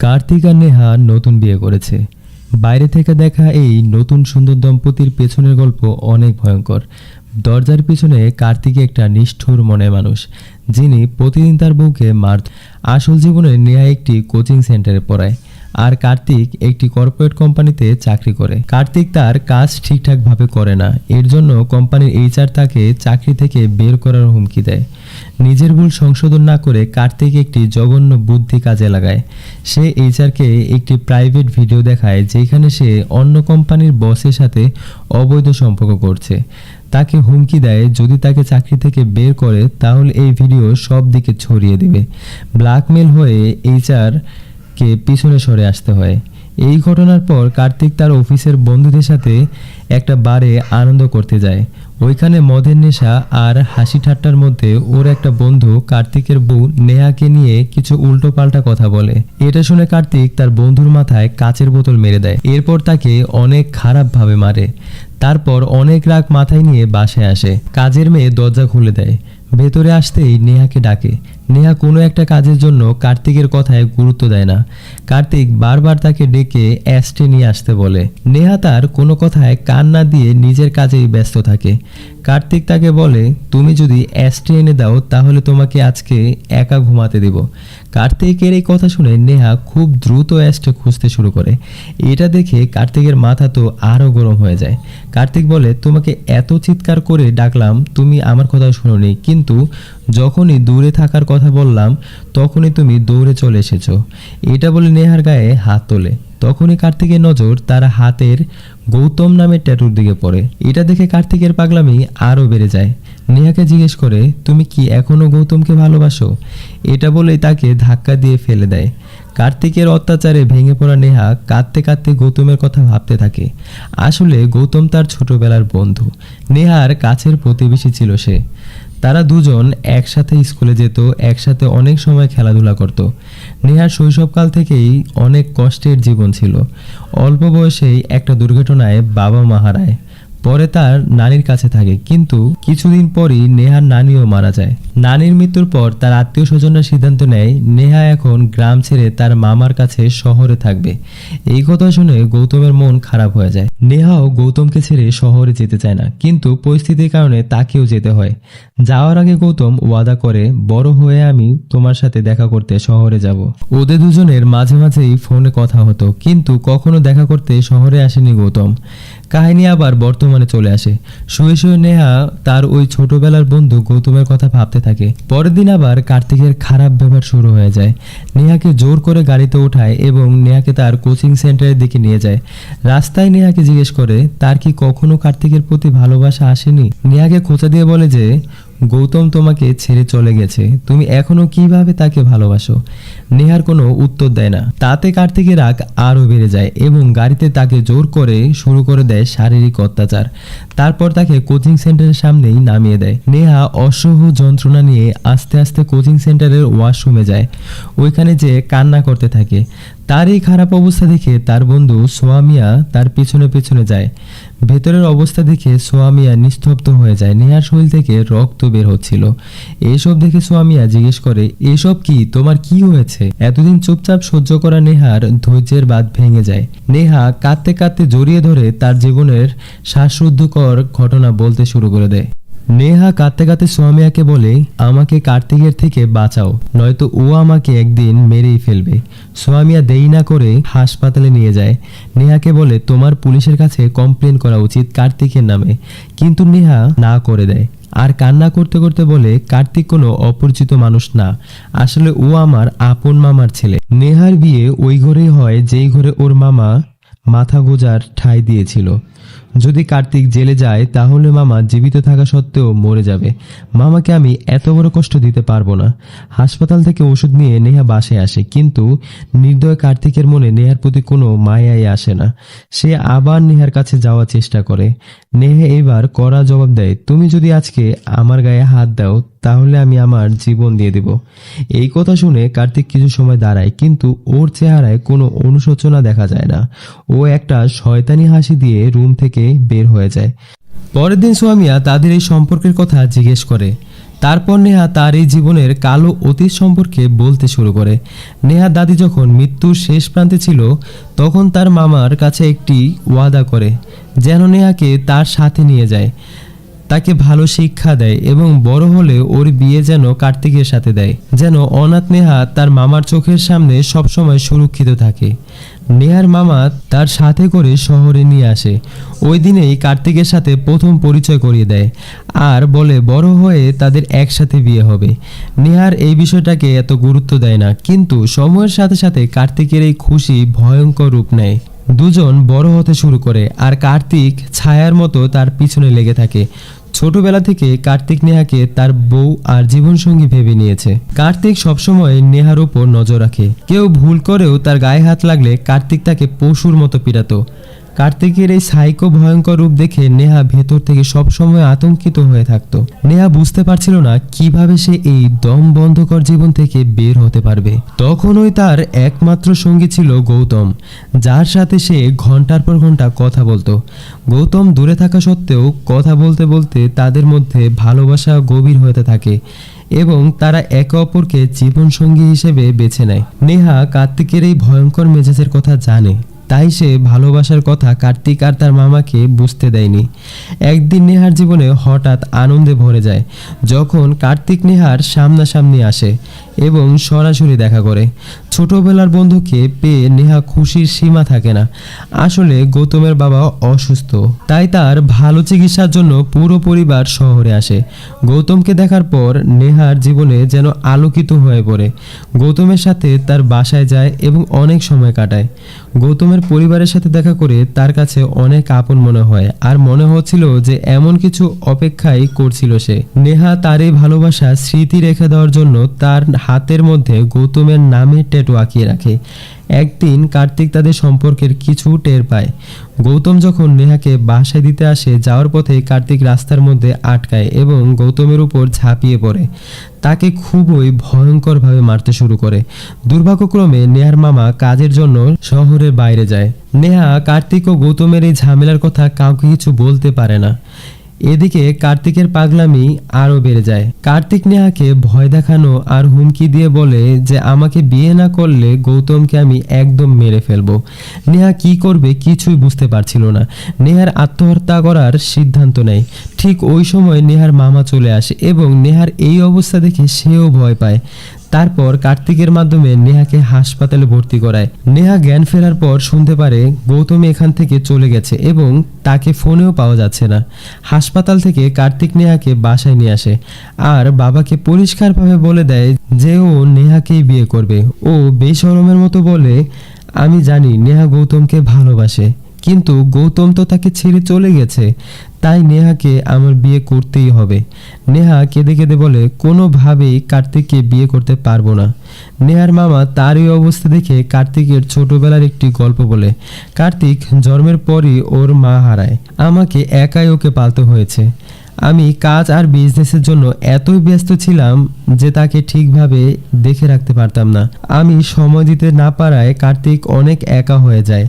কার্তিক আর নেহা নতুন বিয়ে করেছে। বাইরে থেকে দেখা এই নতুন সুন্দর দম্পতির পেছনের গল্প অনেক ভয়ঙ্কর। দরজার পিছনে কার্তিক একটা নিষ্ঠুর মনের মানুষ, যিনি প্রতিদিন তার বউকে মারত। আসল জীবনে নেহা একটি কোচিং সেন্টারে পড়ায়, আর কার্তিক একটি কর্পোরেট কোম্পানিতে চাকরি করে। কার্তিক তার কাজ ঠিকঠাকভাবে করে না, এর জন্য কোম্পানির এইচআর তাকে চাকরি থেকে বের করার হুমকি দেয়। নিজের ভুল সংশোধন না করে কার্তিক একটি জঘন্য বুদ্ধি কাজে লাগায়। সে এইচআরকে একটি প্রাইভেট ভিডিও দেখায়, যেখানে সে অন্য কোম্পানির বসের সাথে অবৈধ সম্পর্ক করছে। তাকে হুমকি দেয়, যদি তাকে চাকরি থেকে বের করে তাহলে এই ভিডিও সব দিকে ছড়িয়ে দেবে। ব্ল্যাকমেল হয়ে এইচআর কে পিছনে সরে আসতে হয়। এই ঘটনার পর কার্তিক তার অফিসের বন্ধুদের সাথে একটা বারে আনন্দ করতে যায়। ওইখানে মদের নেশা আর হাসি ঠাট্টার মধ্যে ওর একটা বন্ধু কার্তিকের বউ নেহাকে নিয়ে কিছু উল্টোপাল্টা কথা বলে। এটা শুনে কার্তিক তার বন্ধুর মাথায় কাচের বোতল মেরে দেয়, এরপর তাকে অনেক খারাপভাবে মারে। তারপর অনেক রাগ মাথায় নিয়ে বাসায় আসে। কাজের মেয়ে দরজা খুলে দেয়, ভেতরে আসতেই নেহাকে ডাকে। নেহা কোনো একটা কাজের জন্য কার্তিকের কথায় গুরুত্ব দেয় না। কার্তিক বারবার তাকে ডেকে অ্যাস্টে নিয়ে আসতে বলে। নেহা তার কোনো কথায় কান না দিয়ে নিজের কাজেই ব্যস্ত থাকে। কার্তিক তাকে বলে, তুমি যদি অ্যাস্টে এনে দাও তাহলে তোমাকে আজকে একা ঘুমাতে দেব। কার্তিকের এই কথা শুনে নেহা খুব দ্রুত অ্যাস্টে খুঁজতে শুরু করে। এটা দেখে কার্তিকের মাথা তো আরও গরম হয়ে যায়। কার্তিক বলে, তোমাকে এত চিৎকার করে ডাকলাম, তুমি আমার কথা শোনোনি, কিন্তু যখনই দূরে থাকার কথা বললাম তখনই তুমি দৌড়ে চলে এসেছো। এটা বলে নেহার গায়ে হাত তোলে। তখনই কার্তিকের নজর তার হাতের গৌতম নামের ট্যাটুর দিকে পড়ে। এটা দেখে কার্তিকের পাগলামি আরও বেড়ে যায়। নেহাকে জিজ্ঞেস করে, তুমি কি এখনও গৌতমকে ভালোবাসো? এটা বলেই তাকে ধাক্কা দিয়ে ফেলে দেয়। কার্তিকের অত্যাচারে ভেঙে পড়া নেহা কাঁদতে কাঁদতে গৌতমের কথা ভাবতে থাকে। আসলে গৌতম তার ছোটবেলার বন্ধু, নেহার কাছের প্রতিবেশী ছিল সে। তারা দুজন একসাথে স্কুলে যেত, একসাথে অনেক সময় খেলাধুলা করত। নেহার শৈশবকাল থেকেই অনেক কষ্টের জীবন ছিল। অল্প বয়সেই একটা দুর্ঘটনায় বাবা মা হারায়, পরে তার নানির কাছে থাকে, কিন্তু কিছুদিন পরই নেহার নানিও মারা যায়। নানির মৃত্যুর পর তার আত্মীয় স্বজনরা সিদ্ধান্ত নেয় নেহা এখন গ্রাম ছেড়ে তার মামার কাছে শহরে থাকবে। এই কথা শুনে গৌতমের মন খারাপ হয়ে যায়। নেহাও গৌতমকে ছেড়ে শহরে যেতে চায় না, কিন্তু পরিস্থিতির কারণে তাকেও যেতে হয়। যাওয়ার আগে গৌতম ওয়াদা করে, বড় হয়ে আমি তোমার সাথে দেখা করতে শহরে যাব। ওদের দুজনের মাঝে মাঝেই ফোনে কথা হতো, কিন্তু কখনো দেখা করতে শহরে আসেনি গৌতম। কাহিনী আবার বর্তমানে চলে আসে। শুয়ে শুয়ে নেহা তার ওই ছোটবেলার বন্ধু গৌতমের কথা ভাবতে থাকে। পরের দিন আবার কার্তিকের খারাপ ব্যবহার শুরু হয়ে যায়। নেহাকে জোর করে গাড়িতে ওঠায় এবং নেহাকে তার কোচিং সেন্টারের দিকে নিয়ে যায়। রাস্তায় নেহাকে জিজ্ঞেস করে, তার কি কখনো কার্তিকের প্রতি ভালোবাসা আসেনি? নেহাকে খোঁচা দিয়ে বলে যে, গৌতম তোমাকে ছেড়ে চলে গেছে, তুমি এখনো কিভাবে তাকে ভালোবাসো? নেহার কোনো উত্তর দেয় না। তাতে কার্তিকের রাগ আরও বেড়ে যায় এবং গাড়িতে তাকে জোর করে শুরু করে দেয় শারীরিক অত্যাচার। তারপর তাকে কোচিং সেন্টারের সামনেই নামিয়ে দেয়। নেহা অসহ্য যন্ত্রণা নিয়ে আস্তে আস্তে কোচিং সেন্টারের ওয়াশরুমে যায়। ওইখানে যে কান্না করতে থাকে। তার এই খারাপ অবস্থা দেখে তার বন্ধু সোয়ামিয়া তার পিছনে পিছনে যায়। ভেতরের অবস্থা দেখে সোয়ামিয়া নিস্তব্ধ হয়ে যায়। নেহার শরীর থেকে রক্ত বের হচ্ছিল। এইসব দেখে সোয়ামিয়া জিজ্ঞেস করে, এসব কি, তোমার কি হয়েছে? এতদিন চুপচাপ সহ্য করা নেহার ধৈর্যের বাঁধ ভেঙে যায়। নেহা কাঁদতে কাঁদতে জড়িয়ে ধরে তার জীবনের শ্বাসরুদ্ধকর ঘটনা বলতে শুরু করে দেয়। নেহা কাঁদতে কাঁদতে সোয়ামিয়াকে বলে, আমাকে কার্তিকের থেকে বাঁচাও, নয়তো ও আমাকে একদিন মেরেই ফেলবে। সোয়ামিয়া দেরি না করে হাসপাতালে নিয়ে যায়। নেহাকে বলে, তোমার পুলিশের কাছে কমপ্লেন করা উচিত কার্তিকের নামে, কিন্তু নেহা না করে দেয়। আর কান্না করতে করতে বলে, কার্তিক কোনো অপরিচিত মানুষ না, আসলে ও আমার আপন মামার ছেলে। নেহার বিয়ে ওই ঘরেই হয় যেই ঘরে ওর মামা মাথা গোজার ঠাঁই দিয়েছিল। যদি কার্তিক জেলে যায় তাহলে মামা জীবিত থাকা সত্ত্বেও মরে যাবে। মামাকে আমি এত বড় কষ্ট দিতে পারবো না। হাসপাতাল থেকে ওষুধ নিয়ে নেহা বাসায় আসে, কিন্তু নির্দয় কার্তিকের মনে নেহার প্রতি কোনো মায়াই আসে না। সে আবার নেহার কাছে যাওয়ার চেষ্টা করে। নেহা এবার কড়া জবাব দেয়, তুমি যদি আজকে আমার গায়ে হাত দাও তাহলে আমি আমার জীবন দিয়ে দেব। এই কথা শুনে কার্তিক কিছু সময় দাঁড়ায়, কিন্তু ওর চেহারায় কোনো অনুশোচনা দেখা যায় না। ও একটা শয়তানি হাসি দিয়ে রুম থেকে বের হয়ে যায়। পরের দিন সোয়ামিয়া তাদের এই সম্পর্কের কথা জিজ্ঞেস করে। তারপর নেহা তার এই জীবনের কালো অতীত সম্পর্কে বলতে শুরু করে। নেহার দাদি যখন মৃত্যুর শেষ প্রান্তে ছিল তখন তার মামার কাছে একটি ওয়াদা করে যেন নেহাকে তার সাথে নিয়ে যায়, তাকে ভালো শিক্ষা দেয় এবং বড় হলে ওর বিয়ে যেন কার্তিকের সাথে দেয়, যেন অনাথ নেহা তার মামার চোখের সামনে সবসময় সুরক্ষিত থাকে। নেহার মামা তার সাথে করে শহরে নিয়ে আসে। ওই দিনেই কার্তিকের সাথে প্রথম পরিচয় করিয়ে দেয় আর বলে বড় হয়ে তাদের একসাথে বিয়ে হবে। নেহার এই বিষয়টাকে এত গুরুত্ব দেয় না, কিন্তু সময়ের সাথে সাথে কার্তিকের এই খুশি ভয়ঙ্কর রূপ নেয়। দুজন বড় হতে শুরু করে আর কার্তিক ছায়ার মতো তার পিছনে লেগে থাকে। ছোটবেলা থেকে কার্তিক নেহাকে তার বউ আর জীবনসঙ্গী ভেবে নিয়েছে। কার্তিক সবসময় নেহার উপর নজর রাখে। কেউ ভুল করেও তার গায়ে হাত লাগলে কার্তিক তাকে পশুর মতো পিটাতো। কার্তিকের এই সাইকো ভয়ঙ্কর রূপ দেখে নেহা ভেতর থেকে সবসময় আতঙ্কিত হয়ে থাকতো। নেহা বুঝতে পারছিল না কিভাবে সে এই দম বন্ধকর জীবন থেকে বের হতে পারবে। তখনই তার একমাত্র সঙ্গী ছিল গৌতম, যার সাথে সে ঘন্টার পর ঘন্টা কথা বলতো। গৌতম দূরে থাকা সত্ত্বেও কথা বলতে বলতে তাদের মধ্যে ভালোবাসা গভীর হতে থাকে এবং তারা একে অপরকে জীবনসঙ্গী হিসেবে বেছে নেয়। নেহা কার্তিকের এই ভয়ঙ্কর মেজাজের কথা জানে, তাই সে ভালোবাসার কথা কার্তিক আর তার মামাকে বুঝতে দেয়নি। একদিন নেহার জীবনে হঠাৎ আনন্দে ভরে যায় যখন কার্তিক নেহার সামনাসামনি আসে এবং সরাসরি দেখা করে। ছোটবেলার বন্ধুকে পেয়ে নেহা খুশির সীমা থাকে না। আসলে গৌতমের বাবা অসুস্থ, তাই তার ভালো চিকিৎসার জন্য পুরো পরিবার শহরে আসে। গৌতমকে দেখার পর নেহার জীবনে যেন আলোকিত হয়ে পড়ে। গৌতমের সাথে তার বাসায় যায় এবং অনেক সময় কাটায়। গৌতমের পরিবারের সাথে দেখা করে তার কাছে অনেক আপন মনে হয় আর মনে হচ্ছিল যে এমন কিছু অপেক্ষাই করছিল সে। নেহা তার এই ভালোবাসা স্মৃতি রেখে দেওয়ার জন্য তার হাতের মধ্যে গৌতমের নামের ট্যাটু আঁকিয়ে রাখে। একদিন কার্তিক তাদের সম্পর্কের কিছু টের পায়। গৌতম যখন নেহাকে বাসায় দিতে আসে, যাওয়ার পথে কার্তিক রাস্তার মধ্যে আটকায় এবং গৌতমের উপর ঝাঁপিয়ে পড়ে। তাকে খুবই ভয়ঙ্করভাবে মারতে শুরু করে। দুর্ভাগ্যক্রমে নেহার মামা কাজের জন্য শহরের বাইরে যায়। নেহা কার্তিক ও গৌতমের এই ঝামেলার কথা কাউকে কিছু বলতে পারে না। এদিকে কার্তিকের পাগলামি আরও বেড়ে যায়। কার্তিক নেহাকে ভয় দেখানো আর হুমকি দিয়ে বলে যে আমাকে বিয়ে না করলে গৌতমকে আমি একদম মেরে ফেলবো। নেহা কি করবে কিছুই বুঝতে পারছিল না। নেহার আত্মহত্যা করার সিদ্ধান্ত নেয়। ঠিক ওই সময় নেহার মামা চলে আসে এবং নেহার এই অবস্থা দেখে সেও ভয় পায়। তারপর কার্তিকের মাধ্যমে নেহাকে হাসপাতালে ভর্তি করায়। নেহা জ্ঞান ফেরার পর শুনতে পারে গৌতম এখান থেকে চলে গেছে এবং তাকে ফোনেও পাওয়া যাচ্ছে না। হাসপাতাল থেকে কার্তিক নেহাকে বাসায় নিয়ে আসে আর বাবাকে পরিষ্কারভাবে বলে দেয় যে ও নেহাকেই বিয়ে করবে। ও বেশরমের মতো বলে, আমি জানি নেহা গৌতমকে ভালোবাসে, কিন্তু গৌতম তো তাকে ছেড়ে চলে গেছে, তাই নেহাকে আমার বিয়ে করতেই হবে। নেহা কেঁদে কেঁদে বলে কোনোভাবেই কার্তিককে বিয়ে করতে পারবো না। নেহার মামা তার এই অবস্থা দেখে কার্তিকের ছোটবেলার একটি গল্প বলে। কার্তিক জন্মের পরই ওর মা হারায়। আমাকে একাই ওকে পালতে হয়েছে। আমি কাজ আর বিজনেসের জন্য এতই ব্যস্ত ছিলাম যে তাকে ঠিকভাবে দেখে রাখতে পারতাম না। আমি সময় দিতে না পারায় কার্তিক অনেক একা হয়ে যায়।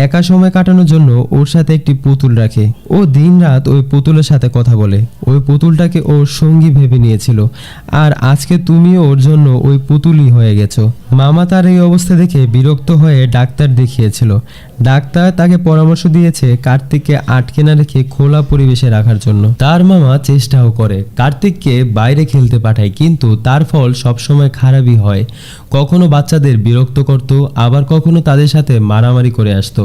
একা সময় কাটানোর জন্য ওর সাথে একটি পুতুল রাখে। ও দিনরাত ওই পুতুলের সাথে কথা বলে। ওই পুতুলটাকে ওর সঙ্গী ভেবে নিয়েছিল আর আজকে তুমিও ওর জন্য ওই পুতুলই হয়ে গেছো। মামা তার এই অবস্থা দেখে বিরক্ত হয়ে ডাক্তার দেখিয়েছিল। ডাক্তার তাকে পরামর্শ দিয়েছে কার্তিককে আটকে না রেখে খোলা পরিবেশে রাখার জন্য। তার মামা চেষ্টাও করে, কার্তিককে বাইরে খেলতে পাঠায়, কিন্তু তার ফল সবসময় খারাপই হয়। কখনো বাচ্চাদের বিরক্ত করত, আবার কখনো তাদের সাথে মারামারি করে আসতো।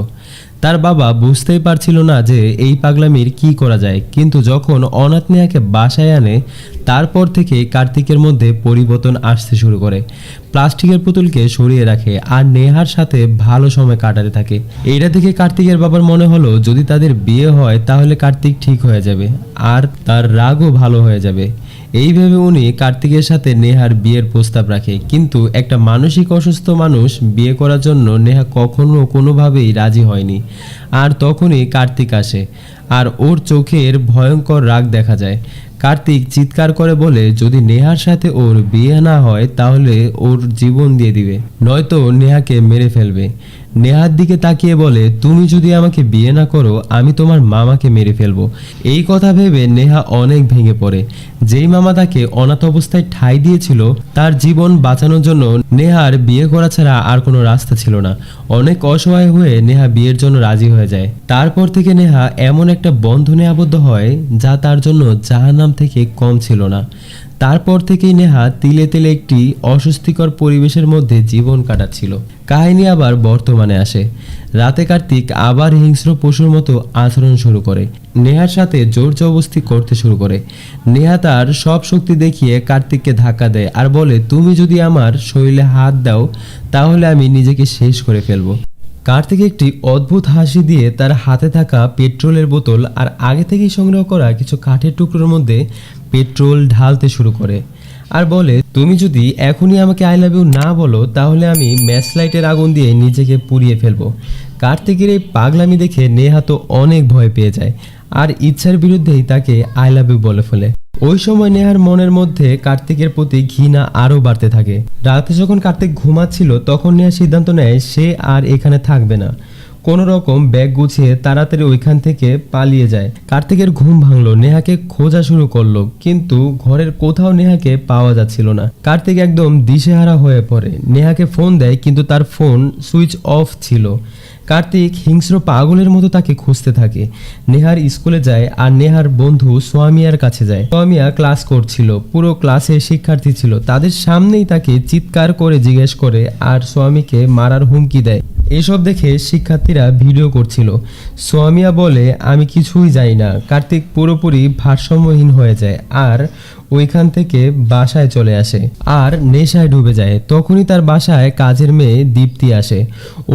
তার বাবা বুঝতেই পারছিল না যে এই পাগলামির কি করা যায়, কিন্তু যখন অনাথ নেহাকে বাসায় আনে তারপর থেকে কার্তিকের মধ্যে পরিবর্তন আসতে শুরু করে। প্লাস্টিকের পুতুলকে সরিয়ে রাখে আর নেহার সাথে ভালো সময় কাটাতে থাকে। এইটা থেকে কার্তিকের বাবার মনে হলো যদি তাদের বিয়ে হয় তাহলে কার্তিক ঠিক হয়ে যাবে আর তার রাগও ভালো হয়ে যাবে। এই ভেবে উনি কার্তিকের সাথে নেহার বিয়ের প্রস্তাব রাখে, কিন্তু একটা মানসিক অসুস্থ মানুষ বিয়ে করার জন্য নেহা কখনো কোনোভাবেই রাজি হয়নি। আর তখনই কার্তিক আসে আর ওর চোখের ভয়ঙ্কর রাগ দেখা যায়। কার্তিক চিৎকার করে বলে যদি নেহার সাথে ওর বিয়ে না হয় তাহলে ওর জীবন দিয়ে দিবে, নয়তো নেহাকে মেরে ফেলবে। নেহার দিকে তাকিয়ে বলে, তুমি যদি আমাকে বিয়ে না করো আমি তোমার মামাকে মেরে ফেলবো। এই কথা ভেবে নেহা অনেক ভেঙে পড়ে। যেই মামা তাকে অনাথ অবস্থায় ঠাঁই দিয়েছিল, তার জীবন বাঁচানোর জন্য নেহার বিয়ে করা ছাড়া আর কোনো রাস্তা ছিল না। অনেক অসহায় হয়ে নেহা বিয়ের জন্য রাজি হয়ে যায়। তারপর থেকে নেহা এমন একটা বন্ধনে আবদ্ধ হয় যা তার জন্য জাহান্নাম থেকে কম ছিল না। তারপর থেকেই নেহা তিলে তিলে একটি অস্বস্তিকর পরিবেশের মধ্যে জীবন কাটাচ্ছিল। কাহিনী আবার বর্তমানে আসে। রাতে কার্তিক আবার হিংস্র পশুর মতো আচরণ শুরু করে, নেহার সাথে জোর জবরদস্তি করতে শুরু করে। নেহা তার সব শক্তি দেখিয়ে কার্তিককে ধাক্কা দেয় আর বলে, তুমি যদি আমার শরীরে হাত দাও তাহলে আমি নিজেকে শেষ করে ফেলবো। কার্তিক একটি অদ্ভুত হাসি দিয়ে তার হাতে থাকা পেট্রোলের বোতল আর আগে থেকেই সংগ্রহ করা কিছু কাঠের টুকরোর মধ্যে পেট্রোল ঢালতে শুরু করে আর বলে, তুমি যদি এখনই আমাকে আই লাভ ইউ না বলো তাহলে আমি ম্যাচ লাইটের আগুন দিয়ে নিজেকে পুড়িয়ে ফেলবো। কার্তিকের এই পাগলামি দেখে নেহা তো অনেক ভয় পেয়ে যায় আর ইচ্ছার বিরুদ্ধেই তাকে আই লাভ ইউ বলে ফেলে। ওই সময় নেহার মনের মধ্যে কার্তিকের প্রতি ঘৃণা আরও বাড়তে থাকে। রাতে যখন কার্তিক ঘুমাচ্ছিল তখন নেহা সিদ্ধান্ত নেয় সে আর এখানে থাকবে না। কোনো রকম ব্যাগ গুছিয়ে তাড়াতাড়ি ওইখান থেকে পালিয়ে যায়। কার্তিকের ঘুম ভাঙলো, নেহাকে খোঁজা শুরু করলো, কিন্তু ঘরের কোথাও নেহাকে পাওয়া যাচ্ছিল না। কার্তিক একদম দিশেহারা হয়ে পড়ে। নেহাকে ফোন দেয় কিন্তু তার ফোন সুইচ অফ ছিল। কার্তিক হিংস্র পাগলের মতো তাকে খুঁজতে থাকে। নেহার স্কুলে যায় আর নেহার বন্ধু সোয়ামিয়ার কাছে যায়। সোয়ামিয়া ক্লাস করছিল, পুরো ক্লাসে শিক্ষার্থী ছিল। তাদের সামনেই তাকে চিৎকার করে জিজ্ঞেস করে আর সোয়ামীকে মারার হুমকি দেয়। এসব দেখে শিক্ষার্থীরা ভিডিও করছিল। সোয়ামিয়া বলে, আমি কিছুই জানি না। কার্তিক পুরোপুরি ভারসাম্যহীন হয়ে যায় আর ওইখান থেকে বাসায় চলে আসে আর নেশায় ডুবে যায়। তখনই তার বাসায় কাজের মেয়ে দীপ্তি আসে।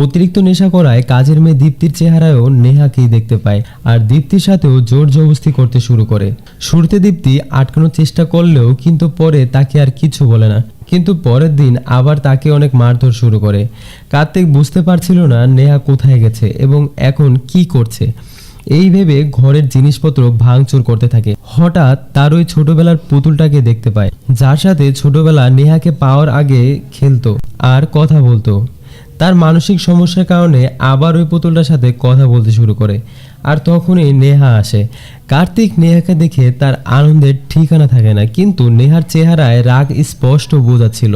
অতিরিক্ত নেশা করায় কাজের মেয়ে দীপ্তির চেহারায়ও নেহাকেই দেখতে পায় আর দীপ্তির সাথেও জোর জবরদস্তি করতে শুরু করে। শুরুতে দীপ্তি আটকানোর চেষ্টা করলেও কিন্তু পরে তাকে আর কিছু বলে না। কিন্তু পরের দিন আবার তাকে অনেক মারধর শুরু করে। কার্তিক বুঝতে পারছিল না নেহা কোথায় গেছে এবং এখন কি করছে। এই ভেবে ঘরের জিনিসপত্র ভাঙচুর করতে থাকে। হঠাৎ তার ওই ছোটবেলার পুতুলটাকে দেখতে পায়, যার সাথে ছোটবেলা নেহাকে পাওয়ার আগে খেলতো আর কথা বলতো। তার মানসিক সমস্যার কারণে আবার ওই পুতুলটার সাথে কথা বলতে শুরু করে আর তখনই নেহা আসে। কার্তিক নেহাকে দেখে তার আনন্দের ঠিকানা থাকে না, কিন্তু নেহার চেহারায় রাগ স্পষ্ট বোঝাচ্ছিল।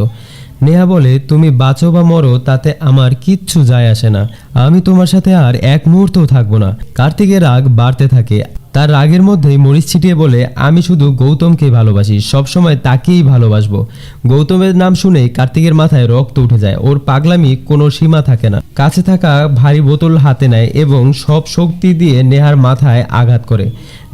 নেহা বলে, তুমি বাঁচো বা মরো তাতে আমার কিচ্ছু যায় আসে না, আমি তোমার সাথে আর এক মুহূর্তও থাকবো না। কার্তিকের রাগ বাড়তে থাকে। তার রাগের মধ্যেই মরিচ ছিটিয়ে বলে, আমি শুধু গৌতমকেই ভালোবাসি, সবসময় তাকেই ভালোবাসবো। গৌতমের নাম শুনেই কার্তিকের মাথায় রক্ত উঠে যায়। ওর পাগলামি কোনো সীমা থাকে না। কাছে থাকা ভারী বোতল হাতে নেয় এবং সব শক্তি দিয়ে নেহার মাথায় আঘাত করে।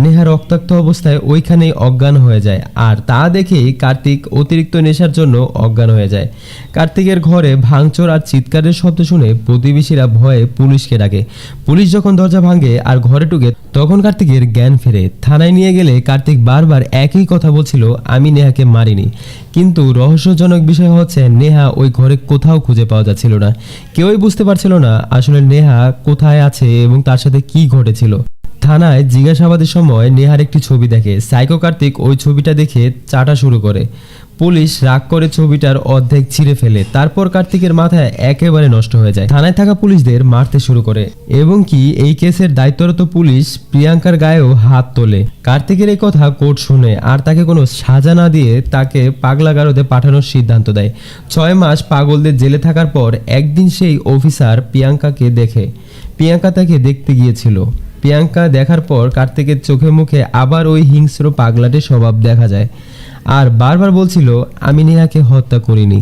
নেহা রক্তাক্ত অবস্থায় ওইখানেই অজ্ঞান হয়ে যায় আর তা দেখেই কার্তিক অতিরিক্ত নেশার জন্য অজ্ঞান হয়ে যায়। কার্তিকের ঘরে ভাঙচুর আর চিৎকারের শব্দ শুনে প্রতিবেশীরা ভয়ে পুলিশকে ডাকে। পুলিশ যখন দরজা ভাঙে আর ঘরে ঢুকে তখন কার্তিকের জ্ঞান ফেরে। থানায় নিয়ে গেলে কার্তিক বারবার একই কথা বলছিল, আমি নেহাকে মারিনি। কিন্তু রহস্যজনক বিষয় হচ্ছে নেহা ওই ঘরে কোথাও খুঁজে পাওয়া যাচ্ছিল না। কেউই বুঝতে পারছিল না আসলে নেহা কোথায় আছে এবং তার সাথে কি ঘটেছিল। থানায় জিজ্ঞাসাবাদের সময় নেহার একটি ছবি দেখে। সাইকো কার্তিক ওই ছবিটা দেখে চাটা শুরু করে। পুলিশ রাগ করে ছবিটার অর্ধেক ছিঁড়ে ফেলে। তারপর কার্তিকের মাথায় একেবারে নষ্ট হয়ে যায়। থানায় থাকা পুলিশদের মারতে শুরু করে এবং কি এই কেসের দায়িত্বরত পুলিশ প্রিয়াঙ্কার গায়েও হাত তোলে। কার্তিকের এই কথা কোর্ট শুনে আর তাকে কোনো সাজা না দিয়ে তাকে পাগলাগারদে পাঠানোর সিদ্ধান্ত দেয়। 6 মাস পাগলদের জেলে থাকার পর একদিন সেই অফিসার প্রিয়াঙ্কাকে দেখে। প্রিয়াঙ্কা তাকে দেখতে গিয়েছিল। প্রিয়াঙ্কা দেখার পর কার্তিকের চোখে মুখে আবার ওই হিংস্র পাগলাটে স্বভাব দেখা যায় আর বারবার বলছিল, আমি নেহাকে হত্যা করিনি।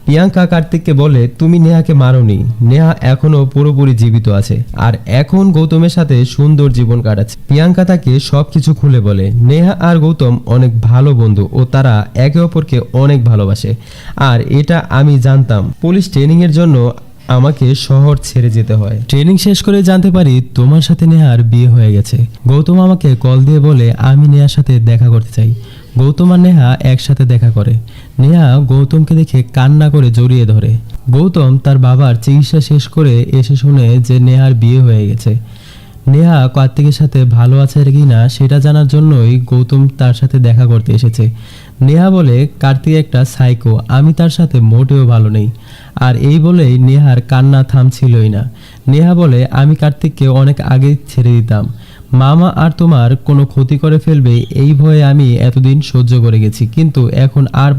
প্রিয়াঙ্কা কার্তিককে বলে, তুমি নেহাকে মারোনি, নেহা এখনো পুরোপুরি জীবিত আছে আর এখন গৌতমের সাথে সুন্দর জীবন কাটাচ্ছে। প্রিয়াঙ্কা তাকে সবকিছু খুলে বলে। নেহা আর গৌতম অনেক ভালো বন্ধু ও তারা একে অপরকে অনেক ভালোবাসে আর এটা আমি জানতাম। পুলিশ ট্রেনিং এর জন্য আমাকে শহর ছেড়ে যেতে হয়। ট্রেনিং শেষ করে জানতে পারি তোমার সাথে নেহার বিয়ে হয়ে গেছে। গৌতম আমাকে কল দিয়ে বলে আমি নেহার সাথে দেখা করতে চাই। গৌতম আর নেহা একসাথে দেখা করে। নেহা গৌতমকে দেখে কান্না করে জড়িয়ে ধরে। গৌতম তার বাবার চিকিৎসা শেষ করে এসে শুনে যে নেহার বিয়ে হয়ে গেছে। নেহা কার্তিকের সাথে ভালো আছে কি না সেটা জানার জন্যই গৌতম তার সাথে দেখা করতে এসেছে। নেহা বলে, কার্তিক একটা সাইকো, আমি তার সাথে মোটেও ভালো নেই। আর এই বলেই নেহার কান্না থামছিলই না। নেহা বলে, আমি কার্তিককে অনেক আগে ছেড়ে দিতাম। মামা আর তোমার কোনো ক্ষতি করে ফেলবে এই ভয়ে আমি এতদিন সহ্য করে গেছি, কিন্তু এখন আর